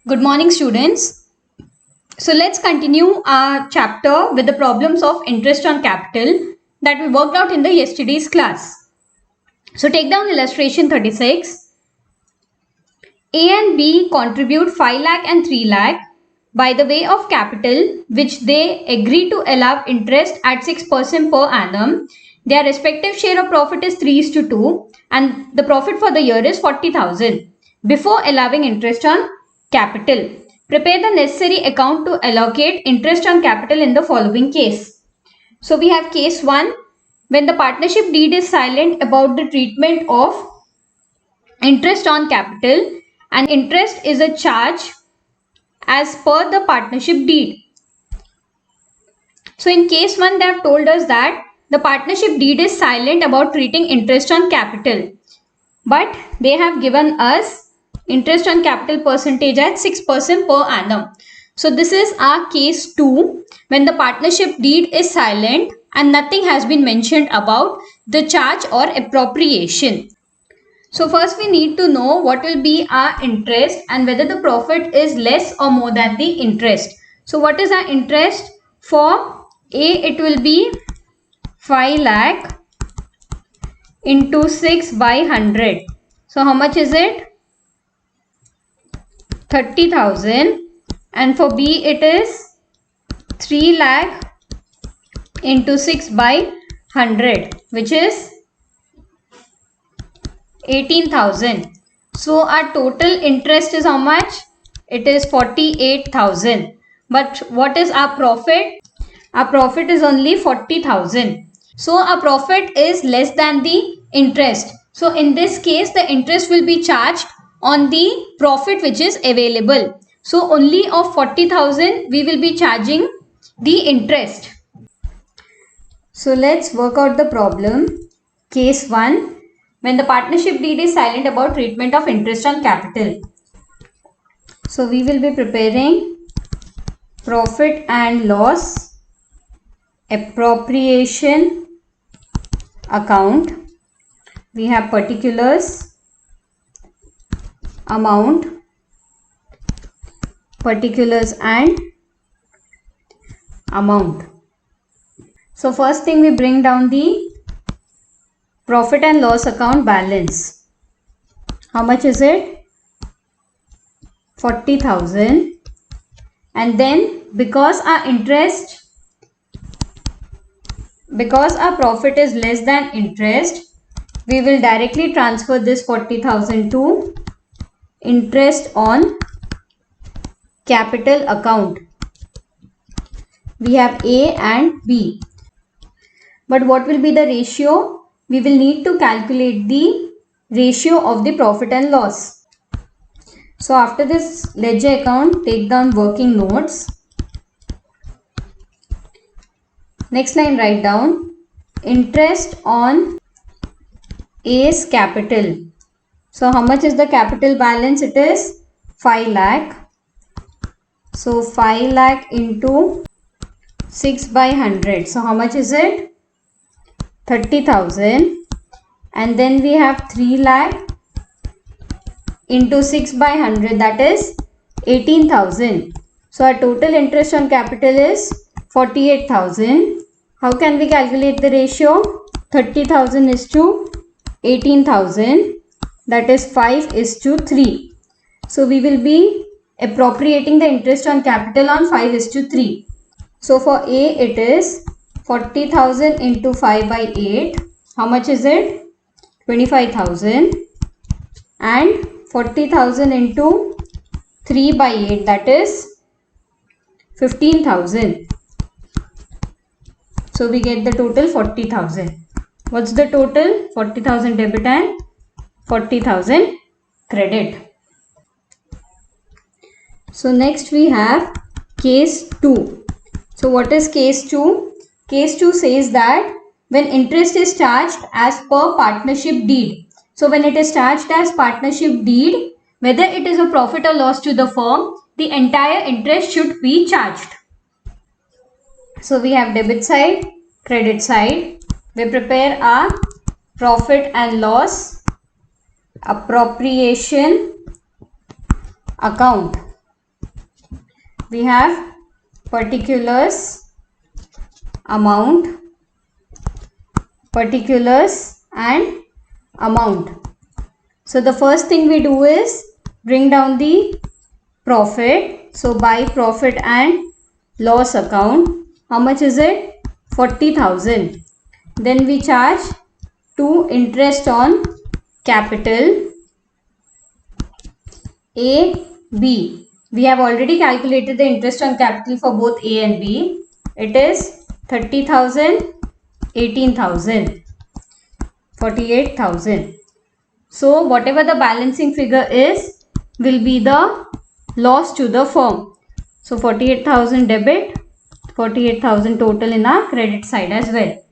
Good morning, students. So let's continue our chapter with the problems of interest on capital that we worked out in the yesterday's class. So take down illustration 36. A and B contribute 5 lakh and 3 lakh by the way of capital which they agree to allow interest at 6% per annum. Their respective share of profit is 3:2 and the profit for the year is 40,000 before allowing interest on capital. Prepare the necessary account to allocate interest on capital in the following case. So we have case 1, when the partnership deed is silent about the treatment of interest on capital and interest is a charge as per the partnership deed. So in case 1, they have told us that the partnership deed is silent about treating interest on capital, but they have given us interest on capital percentage at 6% per annum. So this is our case 2, when the partnership deed is silent and nothing has been mentioned about the charge or appropriation. So first we need to know what will be our interest and whether the profit is less or more than the interest. So what is our interest? For A, it will be 5 lakh into 6 by 100. So how much is it? 30,000. And for B, it is 3 lakh into 6 by 100, which is 18,000. So our total interest is how much? It is 48,000. But what is our profit? Our profit is only 40,000. So our profit is less than the interest. So in this case, the interest will be charged on the profit which is available. So only of 40,000 we will be charging the interest. So let's work out the problem. Case 1, when the partnership deed is silent about treatment of interest on capital. So we will be preparing profit and loss appropriation account. We have particulars, amount, particulars and amount. So first thing, we bring down the profit and loss account balance. How much is it? 40,000. And then because our profit is less than interest, we will directly transfer this 40,000 to interest on capital account. We have A and B. But what will be the ratio? We will need to calculate the ratio of the profit and loss. So after this ledger account, take down working notes. Next line, write down interest on A's capital. So how much is the capital balance? It is 5 lakh. So 5 lakh into 6 by 100. So how much is it? 30,000. And then we have 3 lakh into 6 by 100, that is 18,000. So our total interest on capital is 48,000. How can we calculate the ratio? 30,000 is to 18,000, that is 5:3. So we will be appropriating the interest on capital on 5:3. So for A, it is 40,000 into 5 by 8. How much is it? 25,000. And 40,000 into 3 by 8, that is 15,000. So we get the total 40,000. What's the total? 40,000 debit and 40,000 credit. So next we have case 2. So what is case 2? Case 2 says that when interest is charged as per partnership deed. So when it is charged as partnership deed, whether it is a profit or loss to the firm, the entire interest should be charged. So we have debit side, credit side. We prepare our profit and loss appropriation account. We have particulars, amount, particulars and amount. So the first thing we do is bring down the profit. So by profit and loss account, how much is it? 40,000. Then we charge to interest on capital A, B. We have already calculated the interest on capital for both A and B. It is 30,000, 18,000, 48,000. So whatever the balancing figure is will be the loss to the firm. So 48,000 debit, 48,000 total in our credit side as well.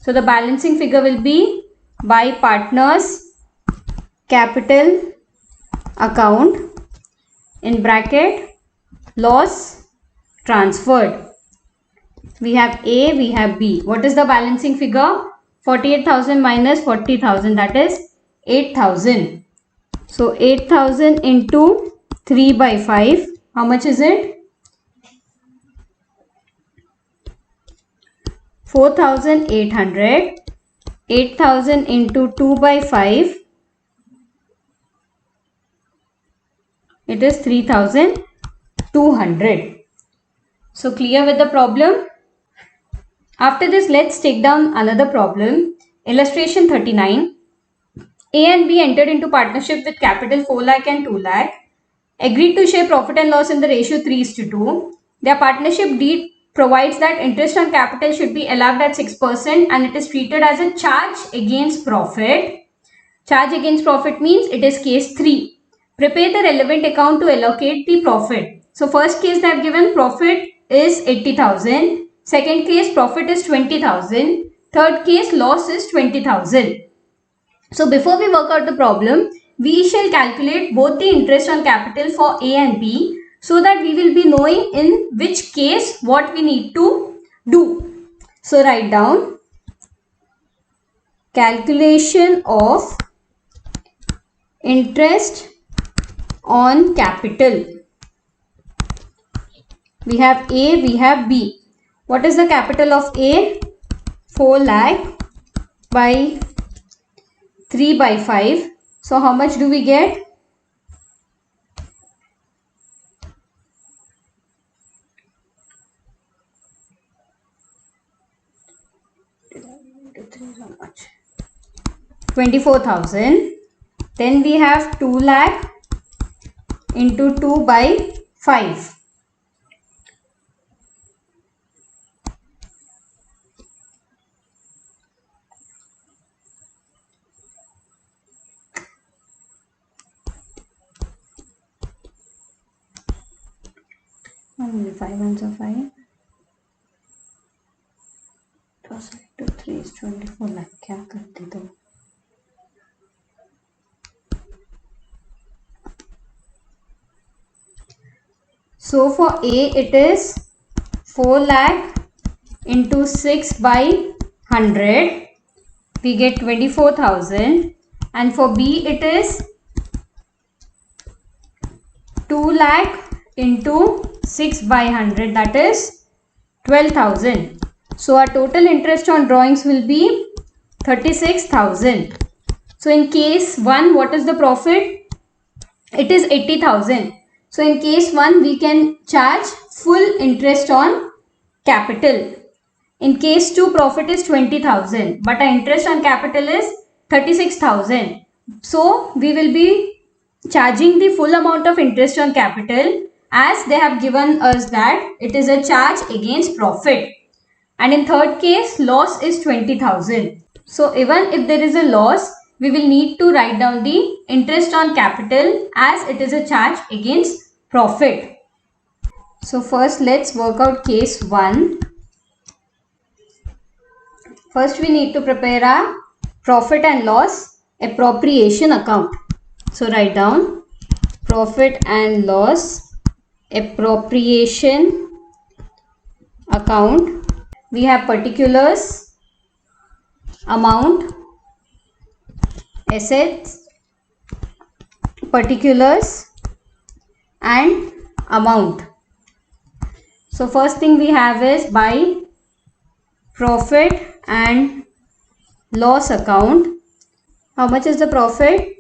So the balancing figure will be by partners capital account in bracket loss transferred. We have A, we have B. What is the balancing figure? 48,000 minus 40,000, that is 8,000. So 8,000 into 3 by 5. How much is it? 4,800. 8,000 into 2 by 5. It is 3,200. So clear with the problem? After this, let's take down another problem. Illustration 39. A and B entered into partnership with capital 4 lakh and 2 lakh. Agreed to share profit and loss in the ratio 3:2. Their partnership deed provides that interest on capital should be allowed at 6% and it is treated as a charge against profit. Charge against profit means it is case 3. Prepare the relevant account to allocate the profit. So first case they have given profit is 80,000. Second case profit is 20,000. Third case loss is 20,000. So before we work out the problem, we shall calculate both the interest on capital for A and B so that we will be knowing in which case what we need to do. So write down calculation of interest on capital. We have A, we have B. What is the capital of A? 4 lakh by 3 by 5. So how much do we get? How much? 24,000. Then we have 2 lakh into 2 by 5. Only 5 ones are 5. Plus 2, 3 is 24 lakh. क्या करते तो? So for A it is 4 lakh into 6 by 100. We get 24,000. And for B it is 2 lakh into 6 by 100, that is 12,000. So our total interest on drawings will be 36,000. So in case 1, what is the profit? It is 80,000. So in case 1, we can charge full interest on capital. In case 2, profit is 20,000, but our interest on capital is 36,000. So we will be charging the full amount of interest on capital as they have given us that it is a charge against profit. And in third case, loss is 20,000. So even if there is a loss, we will need to write down the interest on capital as it is a charge against profit. So first let's work out case 1. First we need to prepare a profit and loss appropriation account. So write down profit and loss appropriation account. We have particulars, amount, assets, particulars and amount. So first thing we have is by profit and loss account. How much is the profit?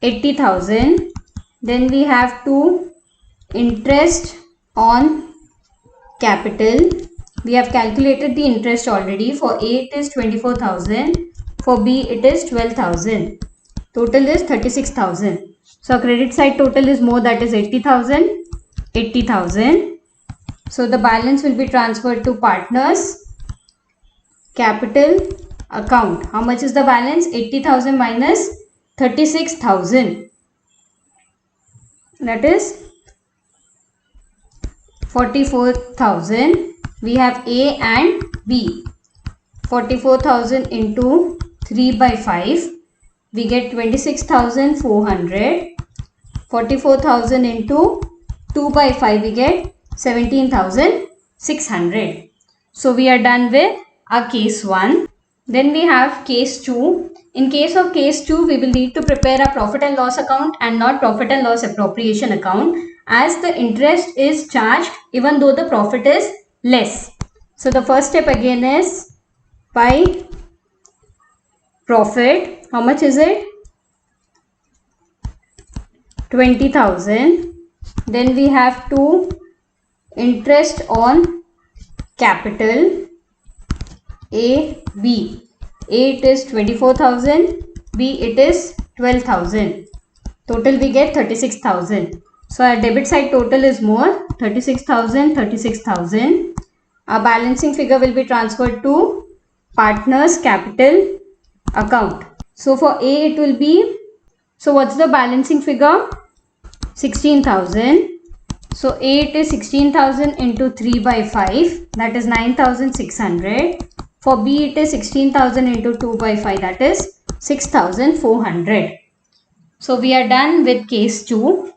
80,000. Then we have to interest on capital. We have calculated the interest already. For A it is 24,000. For B it is 12,000. Total is 36,000. So our credit side total is more, that is 80,000. 80,000. So the balance will be transferred to partners capital account. How much is the balance? 80,000 minus 36,000. That is 44,000. We have A and B. 44,000 into 3 by 5. We get 26,400. 44,000 into 2 by 5. We get 17,600. So we are done with our case 1. Then we have case 2. In case of case 2, we will need to prepare a profit and loss account and not profit and loss appropriation account, as the interest is charged even though the profit is less. So the first step again is by profit. How much is it? 20,000. Then we have to interest on capital A, B. A it is 24,000, B it is 12,000. Total we get 36,000. So our debit side total is more, 36,000, 36,000. Our balancing figure will be transferred to partners capital account. So for A it will be, so what's the balancing figure? 16,000. So A it is 16,000 into 3 by 5, that is 9,600. For B it is 16,000 into 2 by 5, that is 6,400. So we are done with case 2.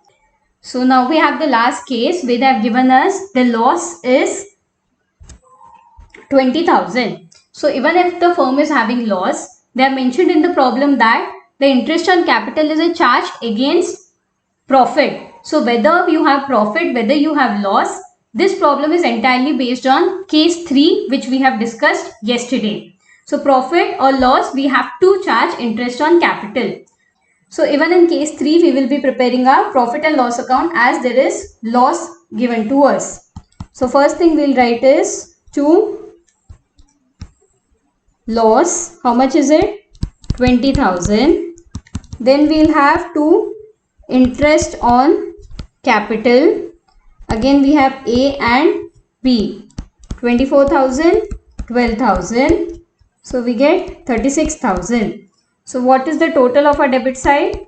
So now we have the last case where they have given us the loss is 20,000. So even if the firm is having loss, they have mentioned in the problem that the interest on capital is a charge against profit. So whether you have profit, whether you have loss, this problem is entirely based on case 3, which we have discussed yesterday. So profit or loss, we have to charge interest on capital. So even in case 3, we will be preparing a profit and loss account as there is loss given to us. So first thing we'll write is to loss. How much is it? 20,000. Then we'll have to interest on capital. Again we have A and B. 24,000, 12,000. So we get 36,000. So what is the total of our debit side?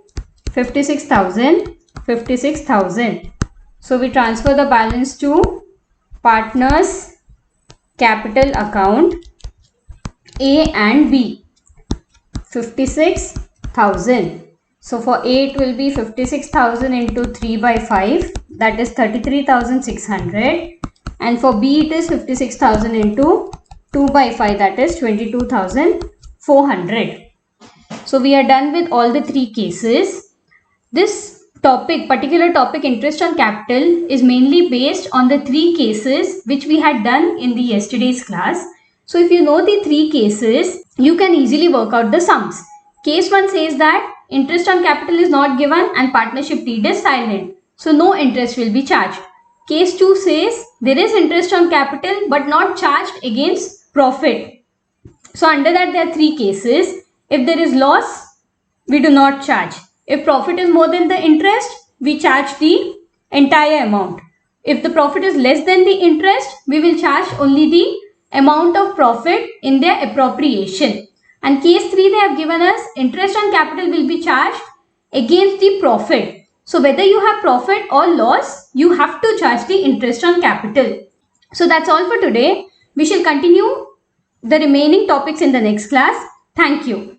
56,000, 56,000. So we transfer the balance to partners capital account A and B. 56,000. So for A it will be 56,000 into 3 by 5, that is 33,600. And for B it is 56,000 into 2 by 5, that is 22,400. So we are done with all the 3 cases. This topic, particular topic, interest on capital, is mainly based on the 3 cases which we had done in the yesterday's class. So if you know the 3 cases, you can easily work out the sums. Case 1 says that interest on capital is not given and partnership deed is silent. So no interest will be charged. Case 2 says there is interest on capital but not charged against profit. So under that there are 3 cases. If there is loss, we do not charge. If profit is more than the interest, we charge the entire amount. If the profit is less than the interest, we will charge only the amount of profit in their appropriation. And case 3 they have given us interest on capital will be charged against the profit. So whether you have profit or loss, you have to charge the interest on capital. So that's all for today. We shall continue the remaining topics in the next class. Thank you.